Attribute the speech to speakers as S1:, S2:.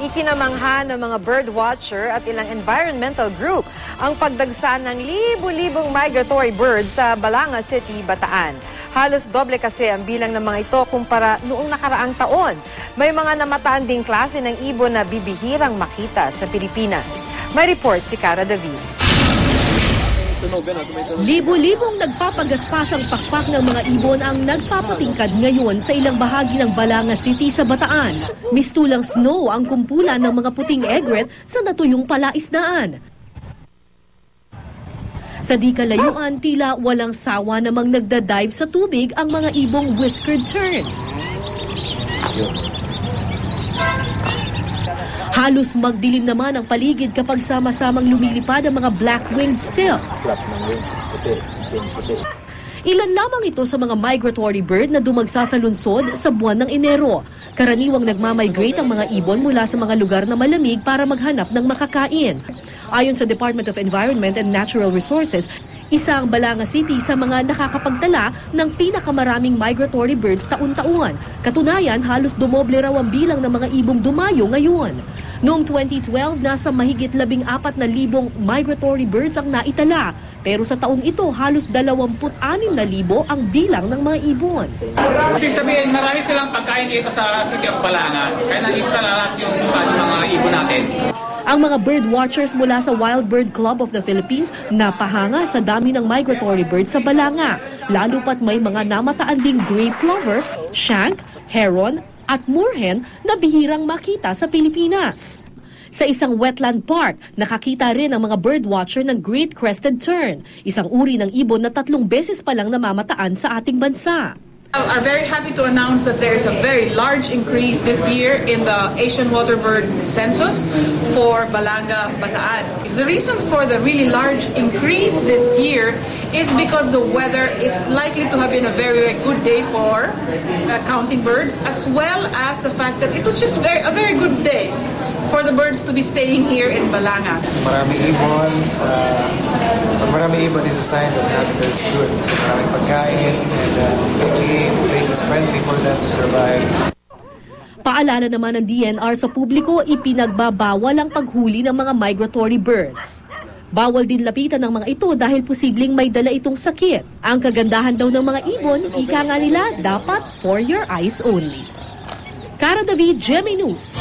S1: Ikinamangha ng mga birdwatcher at ilang environmental group ang pagdagsa ng libu-libong migratory birds sa Balanga City, Bataan. Halos doble kasi ang bilang ng mga ito kumpara noong nakaraang taon. May mga namataan ding klase ng ibon na bibihirang makita sa Pilipinas. May report si Cara David.
S2: Libo-libong nagpapagaspasang pakpak ng mga ibon ang nagpapatingkad ngayon sa ilang bahagi ng Balanga City sa Bataan. Mistulang snow ang kumpulan ng mga puting egret sa natuyong palaisdaan. Sa di kalayuan, tila walang sawa namang nagdadive sa tubig ang mga ibong whiskered tern. Halos magdilim naman ang paligid kapag sama-samang lumilipad ang mga black-winged stilt. Ilan lamang ito sa mga migratory bird na dumagsa sa lungsod sa buwan ng Enero. Karaniwang nagmamigrate ang mga ibon mula sa mga lugar na malamig para maghanap ng makakain. Ayon sa Department of Environment and Natural Resources, isa ang Balanga City sa mga nakakapagtala ng pinakamaraming migratory birds taon-taon. Katunayan, halos dumoble raw ang bilang ng mga ibong dumayo ngayon. Noong 2012, nasa mahigit 14,000 migratory birds ang naitala. Pero sa taong ito, halos 26,000 ang bilang ng mga ibon.
S3: Ibig sabihin, marami silang pagkain dito sa City of Balanga. Kaya nandito sa lahat yung mga ibon natin.
S2: Ang mga bird watchers mula sa Wild Bird Club of the Philippines napahanga sa dami ng migratory birds sa Balanga. Lalo pat may mga namataan ding gray plover, shank, heron, at moorhen na bihirang makita sa Pilipinas. Sa isang wetland park, nakakita rin ang mga birdwatcher ng Great Crested Tern, isang uri ng ibon na 3 beses pa lang namamataan sa ating bansa.
S4: Are very happy to announce that there is a very large increase this year in the Asian waterbird census for Balanga, Bataan. The reason for the really large increase this year is because the weather is likely to have been a very good day for counting birds, as well as the fact that it was just a very good day for the birds to be staying here in Balanga.
S5: Marami ibon is a sign that the habitat is good. So maraming pagkain and making places friendly for them to survive.
S2: Paalala naman ng DNR sa publiko, ipinagbabawal ang paghuli ng mga migratory birds. Bawal din lapitan ng mga ito dahil posibleng may dala itong sakit. Ang kagandahan daw ng mga ibon, ika nga nila, dapat for your eyes only. Cara David, GMA News.